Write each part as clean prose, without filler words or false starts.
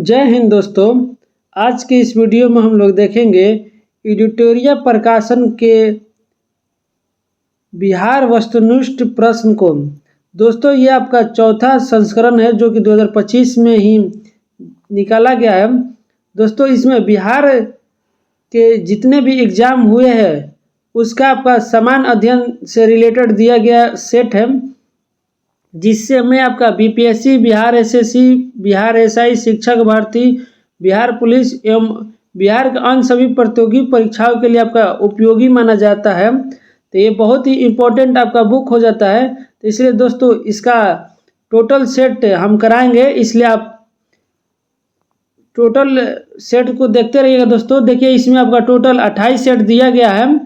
जय हिंद दोस्तों। आज के इस वीडियो में हम लोग देखेंगे एडिटोरिया प्रकाशन के बिहार वस्तुनिष्ठ प्रश्न को। दोस्तों ये आपका चौथा संस्करण है जो कि 2025 में ही निकाला गया है। दोस्तों इसमें बिहार के जितने भी एग्ज़ाम हुए हैं उसका आपका समान अध्ययन से रिलेटेड दिया गया सेट है, जिससे मैं आपका BPSC, Bihar SSC, Bihar SI, शिक्षक भर्ती, बिहार पुलिस एवं बिहार के अन्य सभी प्रतियोगी परीक्षाओं के लिए आपका उपयोगी माना जाता है। तो ये बहुत ही इम्पोर्टेंट आपका बुक हो जाता है। तो इसलिए दोस्तों इसका टोटल सेट हम कराएंगे, इसलिए आप टोटल सेट को देखते रहिएगा। दोस्तों देखिए इसमें आपका टोटल 28 सेट दिया गया है,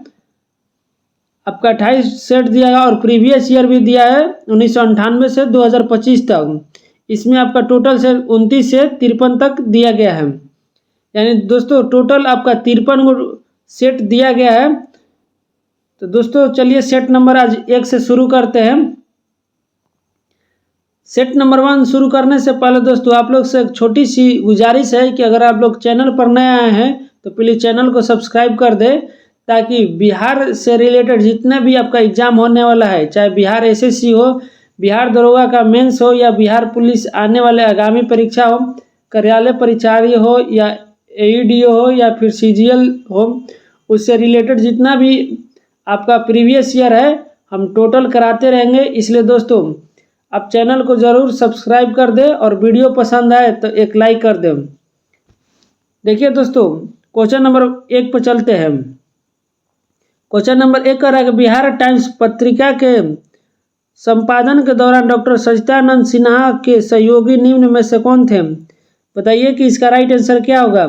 आपका 28 सेट दिया है और प्रीवियस ईयर भी दिया है 1998 से 2025 तक। इसमें आपका टोटल सेट 29 से 53 तक दिया गया है, यानी दोस्तों टोटल आपका 53 सेट दिया गया है। तो दोस्तों चलिए सेट नंबर आज 1 से शुरू करते हैं। सेट नंबर 1 शुरू करने से पहले दोस्तों आप लोग से एक छोटी सी गुजारिश है कि अगर आप लोग चैनल पर नए आए हैं तो प्लीज़ चैनल को सब्सक्राइब कर दें, ताकि बिहार से रिलेटेड जितना भी आपका एग्ज़ाम होने वाला है, चाहे बिहार एसएससी हो, बिहार दरोगा का मेंस हो या बिहार पुलिस आने वाले आगामी परीक्षा हो, कार्यालय परिचारी हो या एईडीओ हो या फिर सीजीएल हो, उससे रिलेटेड जितना भी आपका प्रीवियस ईयर है हम टोटल कराते रहेंगे। इसलिए दोस्तों आप चैनल को ज़रूर सब्सक्राइब कर दें और वीडियो पसंद आए तो एक लाइक कर दें। देखिए दोस्तों क्वेश्चन नंबर 1 पर चलते हैं। क्वेश्चन नंबर 1 कर रहा है कि बिहार टाइम्स पत्रिका के संपादन के दौरान डॉक्टर सच्चिदानंद सिन्हा के सहयोगी निम्न में से कौन थे? बताइए कि इसका राइट आंसर क्या होगा।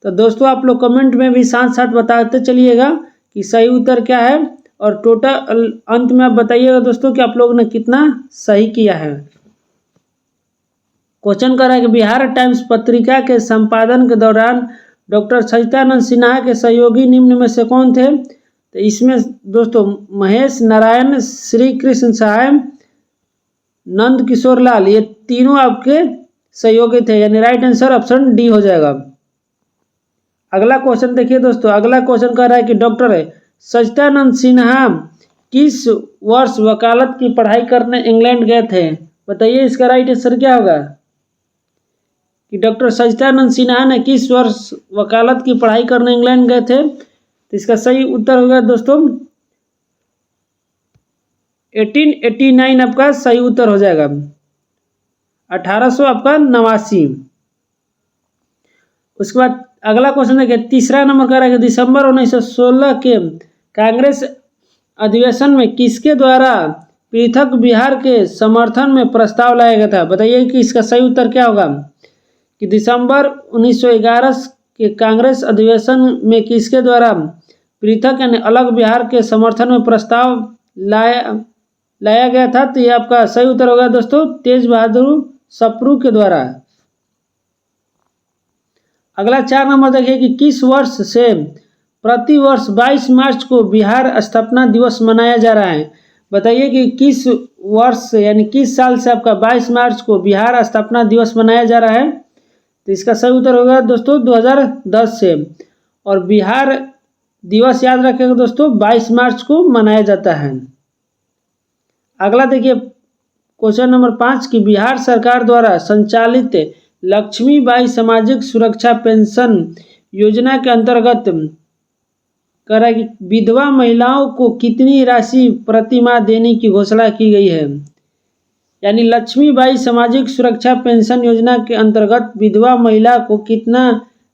तो दोस्तों आप लोग कमेंट में भी साथ साथ बताते चलिएगा कि सही उत्तर क्या है, और टोटल अंत में आप बताइएगा दोस्तों कि आप लोगों ने कितना सही किया है। क्वेश्चन कर रहा है कि बिहार टाइम्स पत्रिका के संपादन के दौरान डॉक्टर सच्चिदानंद सिन्हा के सहयोगी निम्न में से कौन थे? तो इसमें दोस्तों महेश नारायण, श्री कृष्ण सहाय, नंद किशोर लाल, ये तीनों आपके सहयोगी थे, यानी राइट आंसर ऑप्शन डी हो जाएगा। अगला क्वेश्चन देखिए दोस्तों, अगला क्वेश्चन कह रहा है कि डॉक्टर सच्चिदानंद सिन्हा किस वर्ष वकालत की पढ़ाई करने इंग्लैंड गए थे? बताइए इसका राइट आंसर क्या होगा कि डॉक्टर सच्चिदानंद सिन्हा ने किस वर्ष वकालत की पढ़ाई करने इंग्लैंड गए थे? तो इसका सही उत्तर होगा दोस्तों 1889 आपका सही उत्तर हो जाएगा, 1800 आपका 89। उसके बाद अगला क्वेश्चन देखिए, तीसरा नंबर का है दिसंबर 1916 के कांग्रेस अधिवेशन में किसके द्वारा पृथक बिहार के समर्थन में प्रस्ताव लाया गया था? बताइए कि इसका सही उत्तर क्या होगा कि दिसंबर 1911 के कांग्रेस अधिवेशन में किसके द्वारा पृथक यानी अलग बिहार के समर्थन में प्रस्ताव लाया गया था? तो ये आपका सही उत्तर होगा दोस्तों तेज बहादुर सप्रू के द्वारा। अगला 4 नंबर देखिए कि किस वर्ष से प्रति वर्ष 22 मार्च को बिहार स्थापना दिवस मनाया जा रहा है? बताइए कि किस वर्ष से यानी किस साल से आपका 22 मार्च को बिहार स्थापना दिवस मनाया जा रहा है? तो इसका सही उत्तर होगा दोस्तों 2010 से, और बिहार दिवस याद रखिएगा दोस्तों 22 मार्च को मनाया जाता है। अगला देखिए क्वेश्चन नंबर 5 की बिहार सरकार द्वारा संचालित लक्ष्मीबाई सामाजिक सुरक्षा पेंशन योजना के अंतर्गत कह रहा है कि विधवा महिलाओं को कितनी राशि प्रति माह देने की घोषणा की गई है? यानी लक्ष्मीबाई सामाजिक सुरक्षा पेंशन योजना के अंतर्गत विधवा महिला को कितना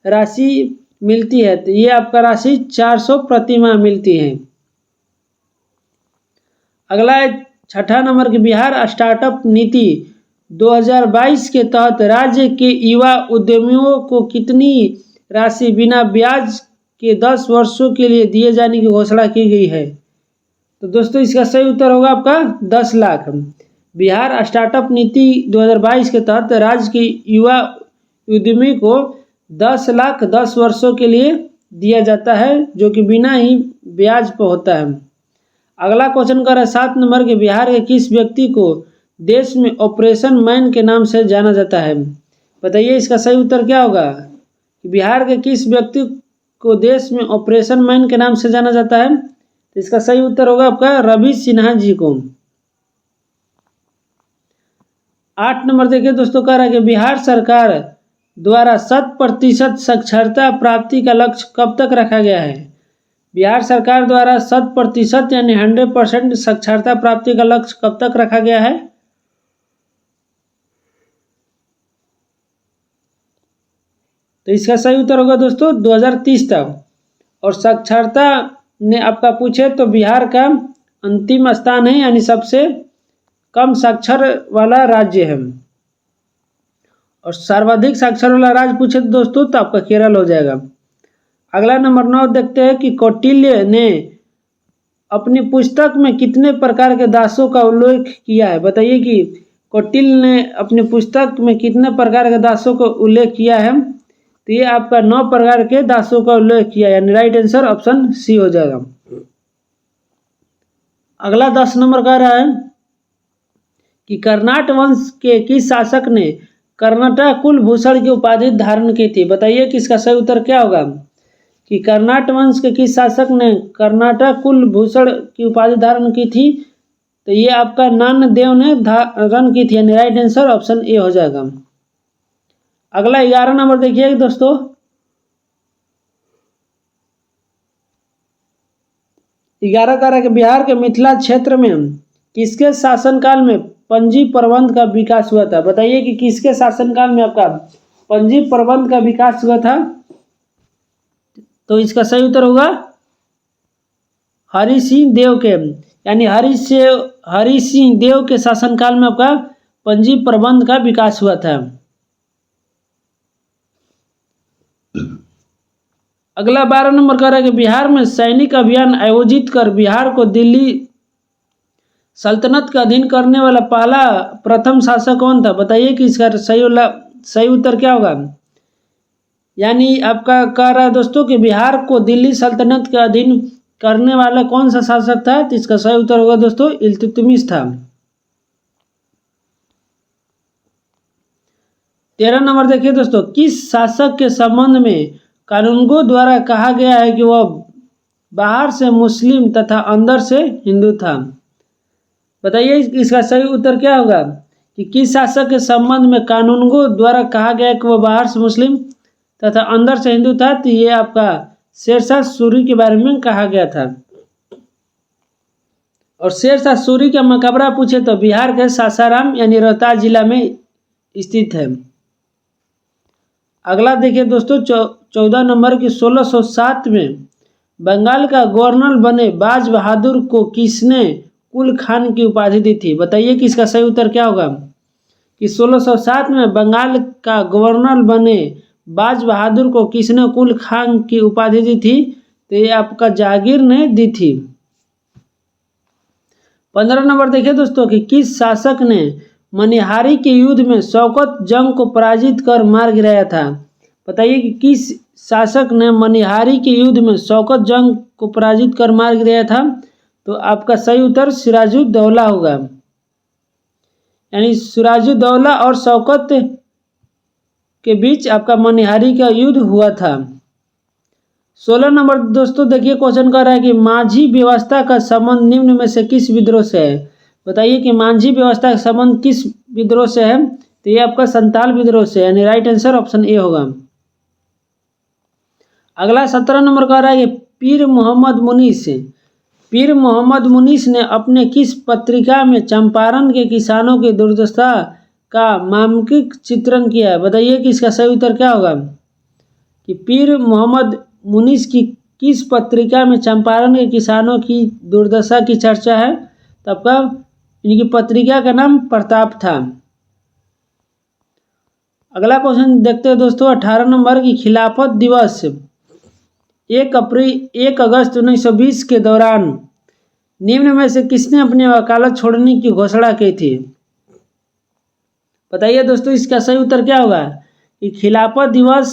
राशि मिलती है? तो ये आपका राशि 400 प्रति माह मिलती है। अगला है 6ठा नंबर की बिहार स्टार्टअप नीति 2022 के तहत राज्य के युवा उद्यमियों को कितनी राशि बिना ब्याज के 10 वर्षों के लिए दिए जाने की घोषणा की गई है? तो दोस्तों इसका सही उत्तर होगा आपका 10 लाख। बिहार स्टार्टअप नीति 2022 के तहत राज्य के युवा उद्यमी को 10 लाख 10 वर्षों के लिए दिया जाता है, जो कि बिना ही ब्याज पर होता है। अगला क्वेश्चन कर रहा है 7 नंबर के बिहार के किस व्यक्ति को देश में ऑपरेशन मैन के नाम से जाना जाता है? बताइए इसका सही उत्तर क्या होगा। बिहार के किस व्यक्ति को देश में ऑपरेशन मैन के नाम से जाना जाता है। तो इसका सही उत्तर होगा आपका रवि सिन्हा जी को। 8 नंबर देखिए दोस्तों, कह रहा है कि बिहार सरकार द्वारा 100% साक्षरता प्राप्ति का लक्ष्य कब तक रखा गया है। बिहार सरकार द्वारा 100% यानी 100% साक्षरता प्राप्ति का लक्ष्य कब तक रखा गया है। तो इसका सही उत्तर होगा दोस्तों 2030 तक। और साक्षरता ने आपका पूछे तो बिहार का अंतिम स्थान है, यानी सबसे कम साक्षर वाला राज्य है। और सर्वाधिक साक्षर वाला राज्य पूछे तो दोस्तों तो आपका केरल हो जाएगा। अगला नंबर 9 देखते हैं कि कौटिल्य ने अपनी पुस्तक में कितने प्रकार के दासों का उल्लेख किया है। बताइए कि कौटिल्य ने अपनी पुस्तक में कितने प्रकार के दासों का उल्लेख किया है। तो ये आपका 9 प्रकार के दासों का उल्लेख किया है, यानी राइट आंसर ऑप्शन सी हो जाएगा। अगला 10 नंबर कह रहा है कि कर्नाट वंश के किस शासक ने कर्नाटक कुलभूषण की उपाधि धारण की थी। बताइए कि इसका सही उत्तर क्या होगा। कि कर्नाट वंश के किस शासक ने कर्नाटक कुलभूषण की उपाधि धारण की थी। तो ये आपका नानदेव ने धारण की थी, यानी राइट आंसर ऑप्शन ए हो जाएगा। अगला 11 नंबर देखिए दोस्तों, 11 कह रहा है कि बिहार के मिथिला क्षेत्र में किसके शासनकाल में पंजी प्रबंध का विकास हुआ था। बताइए कि किसके शासनकाल में आपका पंजी प्रबंध का विकास हुआ था। तो इसका सही उत्तर होगा हरि सिंह देव के, यानी हरि सिंह देव के शासनकाल में आपका पंजी प्रबंध का विकास हुआ था। अगला 12 नंबर कह रहा है कि बिहार में सैनिक अभियान आयोजित कर बिहार को दिल्ली सल्तनत का अधीन करने वाला पहला प्रथम शासक कौन था। बताइए कि इसका सही उत्तर क्या होगा। यानी आपका कह रहा है दोस्तों कि बिहार को दिल्ली सल्तनत के अधीन करने वाला कौन सा शासक था। तो इसका सही उत्तर होगा दोस्तों इल्तुतमिश था। 13 नंबर देखिए दोस्तों, किस शासक के संबंध में कानूनगो द्वारा कहा गया है कि वह बाहर से मुस्लिम तथा अंदर से हिंदू था। बताइए इसका सही उत्तर क्या होगा। कि किस शासक के संबंध में कानूनगो द्वारा कहा गया कि वह बाहर से मुस्लिम तथा अंदर से हिंदू था। तो ये आपका शेरशाह सूरी के बारे में कहा गया था। और शेरशाह सूरी का मकबरा पूछे तो बिहार के सासाराम यानी रोहतास जिला में स्थित है। अगला देखिए दोस्तों 14 नंबर की 1607 में बंगाल का गवर्नर बने बाज बहादुर को किसने कुल खान की उपाधि दी थी। बताइए कि इसका सही उत्तर क्या होगा। कि 1607 में बंगाल का गवर्नर बने बाज बहादुर को किसने कुल खान की उपाधि दी थी। तो ये आपका जहांगीर ने दी थी। 15 नंबर देखिए दोस्तों कि किस शासक ने मनिहारी के युद्ध में शौकत जंग को पराजित कर मार गिराया था। बताइए कि किस शासक ने मनिहारी के युद्ध में शौकत जंग को पराजित कर मार गिराया था। तो आपका सही उत्तर सिराजुद्दौला होगा, यानी सिराजुद्दौला और शौकत के बीच आपका मनिहारी का युद्ध हुआ था। 16 नंबर दोस्तों देखिए क्वेश्चन कर रहा है कि माझी व्यवस्था का संबंध निम्न में से किस विद्रोह से है। बताइए कि माझी व्यवस्था का संबंध किस विद्रोह से है। तो ये आपका संताल विद्रोह से, यानी राइट आंसर ऑप्शन ए होगा। अगला 17 नंबर कह रहा है कि पीर मोहम्मद मुनीस ने अपने किस पत्रिका में चंपारण के किसानों की दुर्दशा का मानविक चित्रण किया है। बताइए कि इसका सही उत्तर क्या होगा। कि पीर मोहम्मद मुनीस की किस पत्रिका में चंपारण के किसानों की दुर्दशा की चर्चा है। तब का इनकी पत्रिका का नाम प्रताप था। अगला क्वेश्चन देखते हैं दोस्तों 18 नंबर की खिलाफत दिवस 1 अगस्त 1920 के दौरान निम्न में से किसने अपनी वकालत छोड़ने की घोषणा की थी। बताइए दोस्तों इसका सही उत्तर क्या होगा। कि खिलाफत दिवस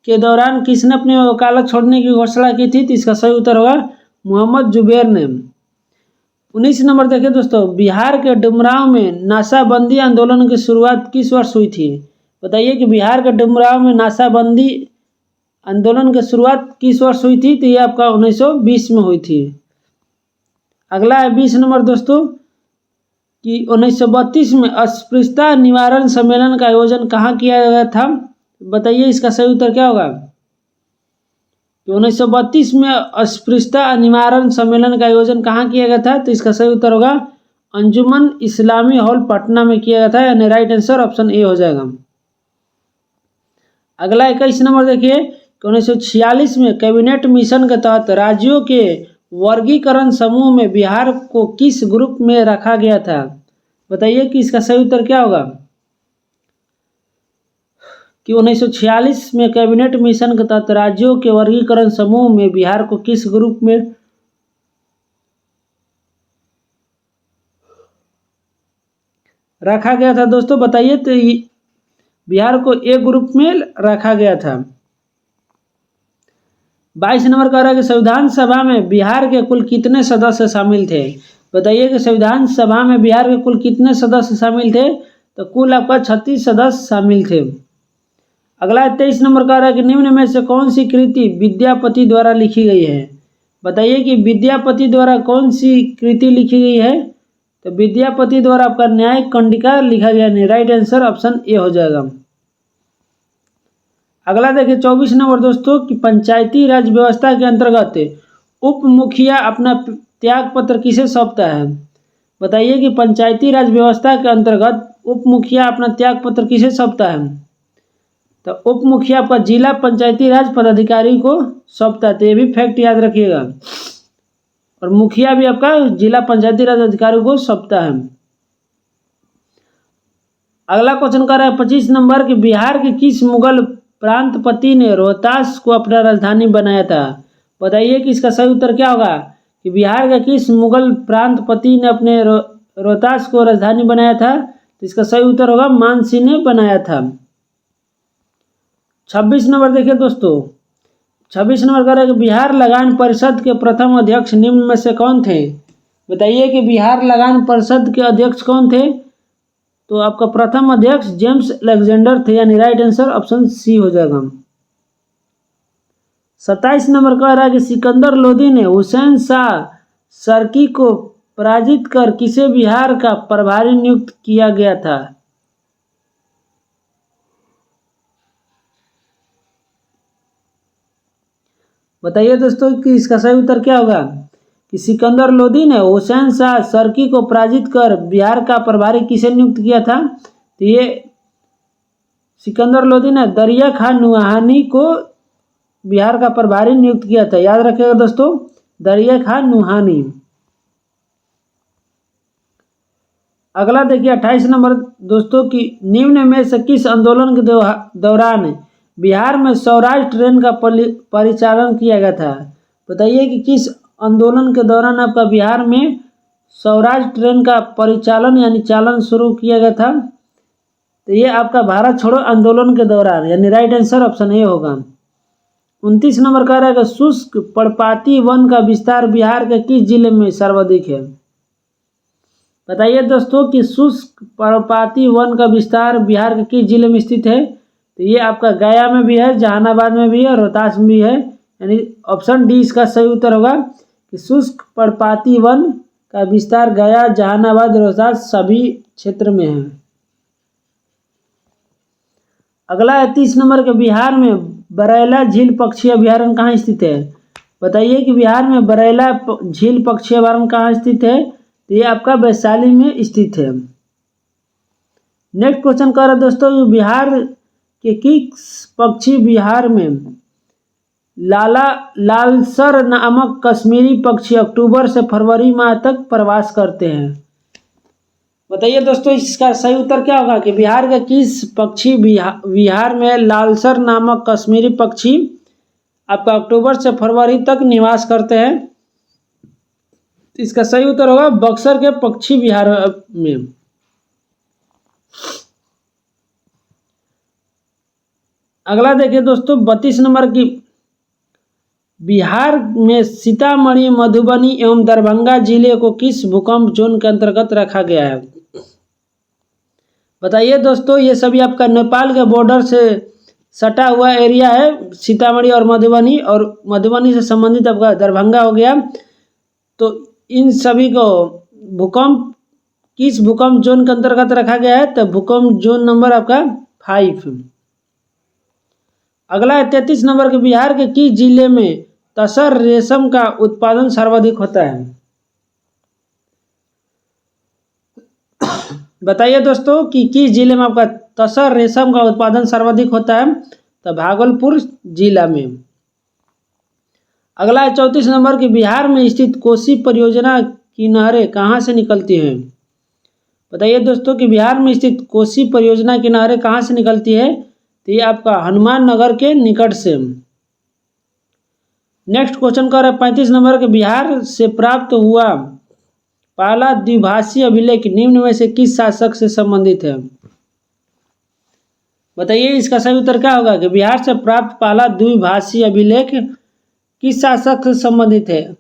के दौरान किसने अपनी वकालत छोड़ने की घोषणा की थी। तो इसका सही उत्तर होगा मोहम्मद जुबैर ने। 19 नंबर देखिए दोस्तों, बिहार के डुमरांव में नाशाबंदी आंदोलन की शुरुआत किस वर्ष हुई थी। बताइए कि बिहार के डुमरांव में नाशाबंदी आंदोलन की शुरुआत किस वर्ष हुई थी? तो ये आपका 1920 में हुई थी। अगला है 20 नंबर दोस्तों कि 1932 में अस्पृश्यता निवारण सम्मेलन का आयोजन कहाँ किया गया था? बताइए इसका सही उत्तर क्या होगा? 1932 में अस्पृश्यता निवारण सम्मेलन का आयोजन कहाँ किया गया था? तो इसका सही उत्तर होगा अंजुमन इस्लामी हॉल पटना में किया गया था, यानी राइट आंसर ऑप्शन ए हो जाएगा। अगला 21 नंबर देखिए, 1946 में कैबिनेट मिशन के तहत राज्यों के वर्गीकरण समूह में बिहार को किस ग्रुप में रखा गया था? बताइए कि इसका सही उत्तर क्या होगा? कि 1946 में कैबिनेट मिशन के तहत राज्यों के वर्गीकरण समूह में बिहार को किस ग्रुप में रखा गया था दोस्तों? बताइए। तो बिहार को ए ग्रुप में रखा गया था। 22 नंबर कह रहा है कि संविधान सभा में बिहार के कुल कितने सदस्य शामिल थे? बताइए कि संविधान सभा में बिहार के कुल कितने सदस्य शामिल थे? तो कुल आपका 36 सदस्य शामिल थे। अगला 23 नंबर कह रहा है कि निम्न में से कौन सी कृति विद्यापति द्वारा लिखी गई है? बताइए कि विद्यापति द्वारा कौन सी कृति लिखी गई है? तो विद्यापति द्वारा आपका न्यायिक कंडिका लिखा गया है, राइट आंसर ऑप्शन ए हो जाएगा। अगला देखिए 24 नंबर दोस्तों कि पंचायती राज व्यवस्था के अंतर्गत उप मुखिया अपना त्याग पत्र किसे सौंपता है? बताइए कि पंचायती राज व्यवस्था के अंतर्गत उप मुखिया अपना त्याग पत्र किसे सौंपता है? तो उप मुखिया आपका जिला पंचायती राज पदाधिकारी को सौंपता है, तो ये भी फैक्ट याद रखिएगा। और मुखिया भी आपका जिला पंचायती राज अधिकारी को सौंपता है। अगला क्वेश्चन कर रहा है 25 नंबर कि बिहार के किस मुगल प्रांतपति ने रोहतास को अपना राजधानी बनाया था? बताइए कि इसका सही उत्तर क्या होगा? कि बिहार के किस मुगल प्रांतपति ने अपने रोहतास को राजधानी बनाया था? तो इसका सही उत्तर होगा मानसिंह ने बनाया था। 26 नंबर देखिए दोस्तों, 26 नंबर कह रहा है कि बिहार लगान परिषद के प्रथम अध्यक्ष निम्न में से कौन थे? बताइए कि बिहार लगान परिषद के अध्यक्ष कौन थे? तो आपका प्रथम अध्यक्ष जेम्स अलेक्जेंडर थे, यानी राइट आंसर ऑप्शन सी हो जाएगा। 27 नंबर कह रहा है कि सिकंदर लोदी ने हुसैन शाह सर्की को पराजित कर किसे बिहार का प्रभारी नियुक्त किया गया था? बताइए दोस्तों कि इसका सही उत्तर क्या होगा? कि सिकंदर लोदी ने हुसैन शाह सर्की को पराजित कर बिहार का प्रभारी किसे नियुक्त किया था? तो ये सिकंदर लोदी ने दरिया खान नुहानी को बिहार का प्रभारी नियुक्त किया था, याद रखिएगा दोस्तों, दरिया खान नुहानी। अगला देखिए 28 नंबर दोस्तों की निम्न में से किस आंदोलन के दौरान बिहार में स्वराज ट्रेन का परिचालन किया गया था? बताइए कि किस आंदोलन के दौरान आपका बिहार में स्वराज ट्रेन का परिचालन यानी चालन शुरू किया गया था? तो ये आपका भारत छोड़ो आंदोलन के दौरान, यानी राइट आंसर ऑप्शन ए होगा। 29 नंबर कह रहा है कि शुष्क पर्णपाती वन का विस्तार बिहार के किस जिले में सर्वाधिक है? बताइए दोस्तों कि शुष्क पर्णपाती वन का विस्तार बिहार के किस जिले में स्थित है? तो ये आपका गया में भी है, जहानाबाद में भी है, रोहतास में भी है, यानी ऑप्शन डी इसका सही उत्तर होगा कि शुष्क पर्णपाती वन का विस्तार गया, जहानाबाद, रोहतास सभी क्षेत्र में है। अगला है 30 नंबर के बिहार में बरैला झील पक्षी अभ्यारण्य कहाँ स्थित है? बताइए कि बिहार में बरैला झील पक्षी अभ्यारण्य कहाँ स्थित है? तो ये आपका वैशाली में स्थित है। नेक्स्ट क्वेश्चन कर रहा है दोस्तों, बिहार के किस पक्षी बिहार में लालसर नामक कश्मीरी पक्षी अक्टूबर से फरवरी माह तक प्रवास करते हैं? बताइए दोस्तों इसका सही उत्तर क्या होगा? कि बिहार के किस पक्षी बिहार में लालसर नामक कश्मीरी पक्षी आपका अक्टूबर से फरवरी तक निवास करते हैं? इसका सही उत्तर होगा बक्सर के पक्षी बिहार में। अगला देखिए दोस्तों 32 नंबर की बिहार में सीतामढ़ी, मधुबनी एवं दरभंगा जिले को किस भूकंप जोन के अंतर्गत रखा गया है? बताइए दोस्तों, ये सभी आपका नेपाल के बॉर्डर से सटा हुआ एरिया है, सीतामढ़ी और मधुबनी से संबंधित आपका दरभंगा हो गया। तो इन सभी को भूकंप किस भूकंप जोन के अंतर्गत रखा गया है? तो भूकंप जोन नंबर आपका 5। अगला है 33 नंबर के, बिहार के किस जिले में तसर रेशम का उत्पादन सर्वाधिक होता है? बताइए दोस्तों कि किस जिले में आपका तसर रेशम का उत्पादन सर्वाधिक होता है? तो भागलपुर जिला में। अगला है 34 नंबर के, बिहार में स्थित कोसी परियोजना की नहरें कहाँ से निकलती हैं? बताइए दोस्तों कि बिहार में स्थित कोसी परियोजना की नहरें कहाँ से निकलती है? तो ये आपका हनुमान नगर के निकट से। नेक्स्ट क्वेश्चन कर रहा है 35 नंबर के, बिहार से प्राप्त हुआ पहला द्विभाषी अभिलेख निम्न में से किस शासक से संबंधित है? बताइए इसका सही उत्तर क्या होगा कि बिहार से प्राप्त पहला द्विभाषी अभिलेख किस शासक से संबंधित है?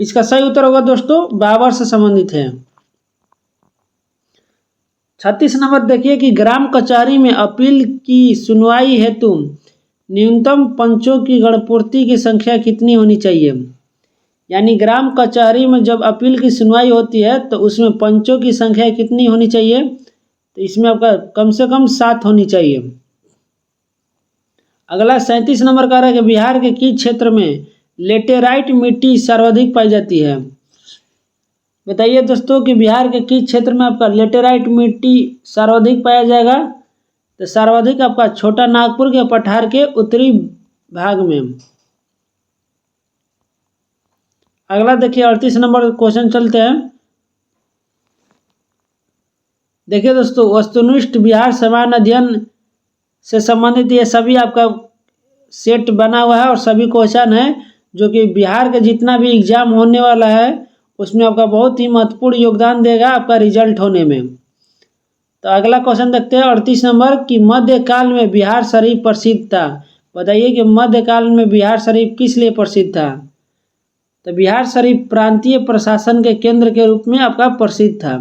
इसका सही उत्तर होगा दोस्तों बाबर से संबंधित है। 36 नंबर देखिए कि ग्राम कचहरी में अपील की सुनवाई हेतु न्यूनतम पंचों की गणपूर्ति की संख्या कितनी होनी चाहिए? यानी ग्राम कचहरी में जब अपील की सुनवाई होती है तो उसमें पंचों की संख्या कितनी होनी चाहिए? तो इसमें आपका कम से कम 7 होनी चाहिए। अगला 37 नंबर का है कि बिहार के किस क्षेत्र में लेटेराइट मिट्टी सर्वाधिक पाई जाती है? बताइए दोस्तों कि बिहार के किस क्षेत्र में आपका लेटेराइट मिट्टी सर्वाधिक पाया जाएगा? तो सर्वाधिक आपका छोटा नागपुर के पठार के उत्तरी भाग में। अगला देखिए 38 नंबर क्वेश्चन चलते हैं। देखिए दोस्तों, वस्तुनिष्ठ बिहार समान अध्ययन से संबंधित ये सभी आपका सेट बना हुआ है और सभी क्वेश्चन है जो कि बिहार के जितना भी एग्जाम होने वाला है उसमें आपका बहुत ही महत्वपूर्ण योगदान देगा आपका रिजल्ट होने में। तो अगला क्वेश्चन देखते हैं 38 नंबर की, मध्यकाल में बिहार शरीफ प्रसिद्ध था। बताइए कि मध्यकाल में बिहार शरीफ किस लिए प्रसिद्ध था? तो बिहार शरीफ प्रांतीय प्रशासन के केंद्र के रूप में आपका प्रसिद्ध था।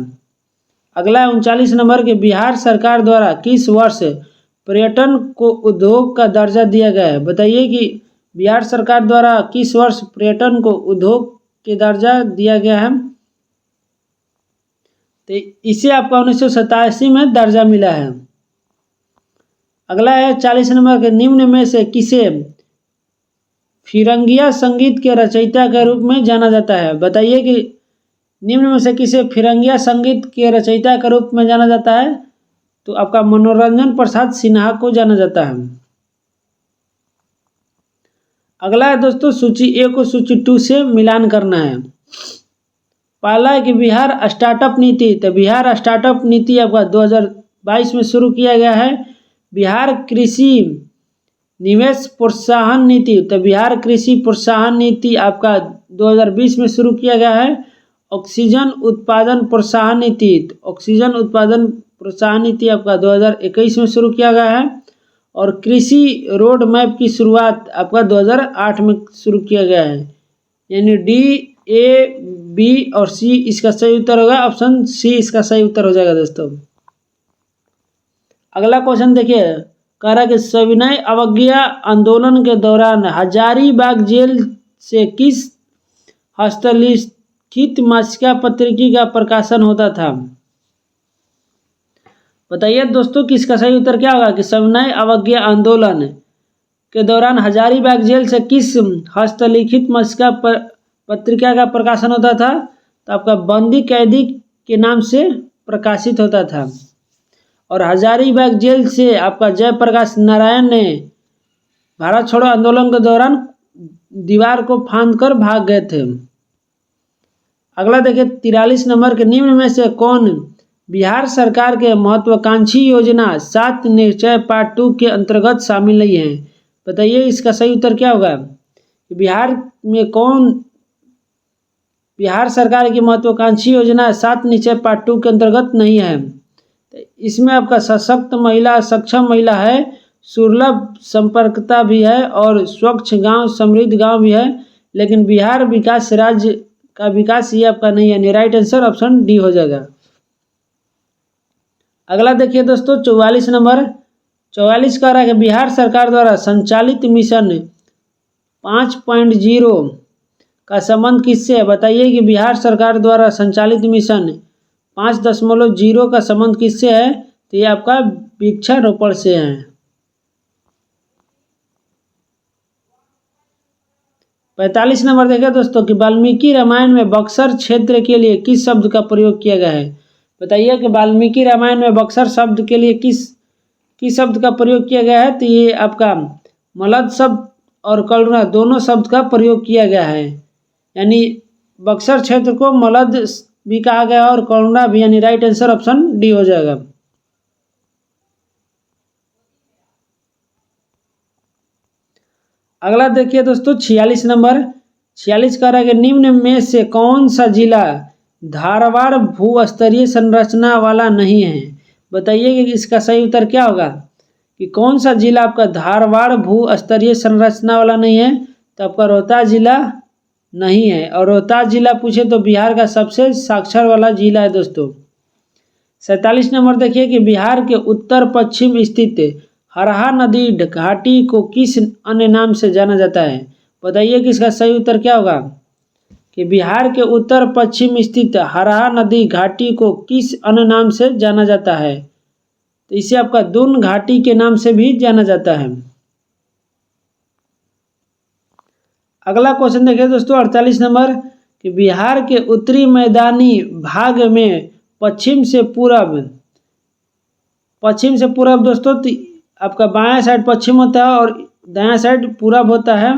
अगला 39 नंबर के, बिहार सरकार द्वारा किस वर्ष पर्यटन को उद्योग का दर्जा दिया गया है? बताइए कि बिहार सरकार द्वारा किस वर्ष पर्यटन को उद्योग के दर्जा दिया गया है? तो इसे आपका 1987 में दर्जा मिला है। अगला है 40 नंबर के, निम्न में से किसे फिरंगिया संगीत के रचयिता के रूप में जाना जाता है? बताइए कि निम्न में से किसे फिरंगिया संगीत के रचयिता के रूप में जाना जाता है? तो आपका मनोरंजन प्रसाद सिन्हा को जाना जाता है। अगला है दोस्तों सूची ए को सूची 2 से मिलान करना है। पहला है कि बिहार स्टार्टअप नीति। तो बिहार स्टार्टअप नीति आपका 2022 में शुरू किया गया है। बिहार कृषि निवेश प्रोत्साहन नीति। तो बिहार कृषि प्रोत्साहन नीति आपका 2020 में शुरू किया गया है। ऑक्सीजन उत्पादन प्रोत्साहन नीति। ऑक्सीजन उत्पादन प्रोत्साहन नीति आपका 2021 में शुरू किया गया है। और कृषि रोड मैप की शुरुआत आपका 2008 में शुरू किया गया है। यानी डी, ए, बी और सी इसका सही उत्तर होगा। ऑप्शन सी इसका सही उत्तर हो जाएगा दोस्तों। अगला क्वेश्चन देखिए, कह रहा है कि सविनय अवज्ञा आंदोलन के दौरान हजारीबाग जेल से किस हस्तलिखित मासिका पत्रिका का प्रकाशन होता था? बताइए दोस्तों कि इसका सही उत्तर क्या होगा कि सविनय अवज्ञा आंदोलन के दौरान हजारीबाग जेल से किस हस्तलिखित मासिका पत्रिका का प्रकाशन होता था? तो आपका बंदी कैदी के नाम से प्रकाशित होता था। और हजारीबाग जेल से आपका जयप्रकाश नारायण ने भारत छोड़ो आंदोलन के दौरान दीवार को फांदकर भाग गए थे। अगला देखिए 43 नंबर के, निम्न में से कौन बिहार सरकार के महत्वाकांक्षी योजना 7 निश्चय पार्ट 2 के अंतर्गत शामिल नहीं है? बताइए इसका सही उत्तर क्या होगा? बिहार में कौन बिहार सरकार की महत्वाकांक्षी योजना 7 निश्चय पार्ट 2 के अंतर्गत नहीं है? इसमें आपका सशक्त महिला, सक्षम महिला है, सुलभ संपर्कता भी है और स्वच्छ गांव, समृद्ध गांव भी है। लेकिन बिहार विकास राज्य का विकास ये आपका नहीं है, यानी राइट आंसर ऑप्शन डी हो जाएगा। अगला देखिए दोस्तों 44 नंबर, 44 का रहा है बिहार सरकार द्वारा संचालित मिशन 5.0 का संबंध किससे है? बताइए कि बिहार सरकार द्वारा संचालित मिशन 5.0 का संबंध किससे है? तो ये आपका वृक्षारोपण से है। 45 नंबर देखिए दोस्तों कि वाल्मीकि रामायण में बक्सर क्षेत्र के लिए किस शब्द का प्रयोग किया गया है? बताइए कि वाल्मीकि रामायण में बक्सर शब्द के लिए किस शब्द का प्रयोग किया गया है? तो ये आपका मलद शब्द और करुणा दोनों शब्द का प्रयोग किया गया है, यानी बक्सर क्षेत्र को मलद भी कहा गया और करुणा भी, यानी राइट आंसर ऑप्शन डी हो जाएगा। अगला देखिए दोस्तों 46 नंबर, 46 का रहा है निम्न में से कौन सा जिला धारवाड़ भू-स्तरीय संरचना वाला नहीं है? बताइए कि इसका सही उत्तर क्या होगा, कि कौन सा जिला आपका धारवाड़ भू-स्तरीय संरचना वाला नहीं है? तो आपका रोहतास जिला नहीं है, और रोहतास जिला पूछे तो बिहार का सबसे साक्षर वाला जिला है दोस्तों। 47 नंबर देखिए कि बिहार के उत्तर पश्चिम स्थित हरहा नदी घाटी को किस अन्य नाम से जाना जाता है? बताइए कि इसका सही उत्तर क्या होगा, कि बिहार के उत्तर पश्चिम स्थित हरहा नदी घाटी को किस अन्य नाम से जाना जाता है? तो इसे आपका दून घाटी के नाम से भी जाना जाता है। अगला क्वेश्चन देखिए दोस्तों 48 नंबर कि बिहार के उत्तरी मैदानी भाग में पश्चिम से पूरब दोस्तों, तो आपका बायां साइड पश्चिम होता है और दायां साइड पूरब होता है।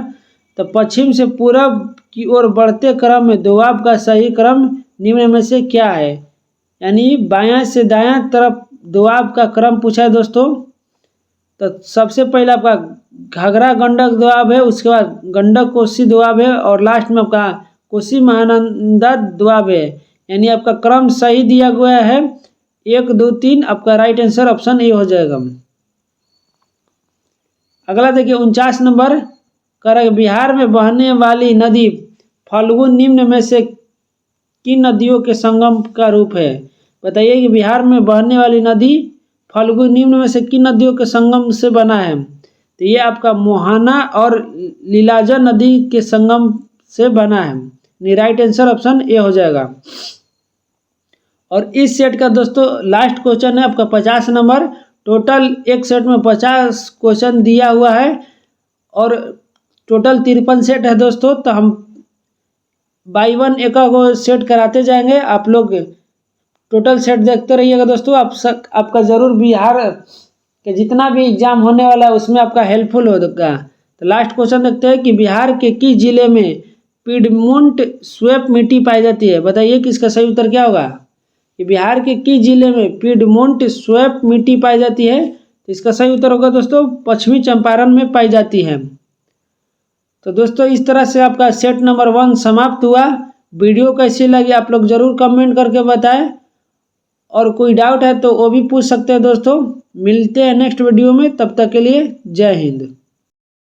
तो पश्चिम से पूरब की ओर बढ़ते क्रम में दोआब का सही क्रम निम्न में से क्या है? यानी बायां से दायां तरफ दोआब का क्रम पूछा है दोस्तों। तो सबसे पहले आपका घाघरा गंडक दोआब है, उसके बाद गंडक कोसी दोआब है, और लास्ट में आपका कोसी महानंदा दोआब है, यानी आपका क्रम सही दिया गया है 1 2 3, आपका राइट आंसर ऑप्शन ए हो जाएगा। अगला देखिए 49 नंबर कर बिहार में बहने वाली नदी फल्गु निम्न में से किन नदियों के संगम का रूप है? बताइए कि बिहार में बहने वाली नदी फल्गु निम्न में से किन नदियों के संगम से बना है? तो ये आपका मोहाना और लीलाजा नदी के संगम से बना है, राइट आंसर ऑप्शन ए हो जाएगा। और इस सेट का दोस्तों लास्ट क्वेश्चन है आपका 50 नंबर। टोटल एक सेट में 50 क्वेश्चन दिया हुआ है और टोटल 53 सेट है दोस्तों। तो हम बाई वन एक सेट कराते जाएंगे, आप लोग टोटल सेट देखते रहिएगा दोस्तों। आपका ज़रूर बिहार के जितना भी एग्जाम होने वाला है उसमें आपका हेल्पफुल होगा। तो लास्ट क्वेश्चन देखते हैं कि बिहार के किस जिले में पिडमुंट स्वेप मिट्टी पाई जाती है? बताइए कि इसका सही उत्तर क्या होगा, कि बिहार के किस जिले में पिडमुंट स्वेप मिट्टी पाई जाती है? तो इसका सही उत्तर होगा दोस्तों पश्चिमी चंपारण में पाई जाती है। तो दोस्तों इस तरह से आपका सेट नंबर 1 समाप्त हुआ। वीडियो कैसी लगी आप लोग ज़रूर कमेंट करके बताएं, और कोई डाउट है तो वो भी पूछ सकते हैं दोस्तों। मिलते हैं नेक्स्ट वीडियो में, तब तक के लिए जय हिंद।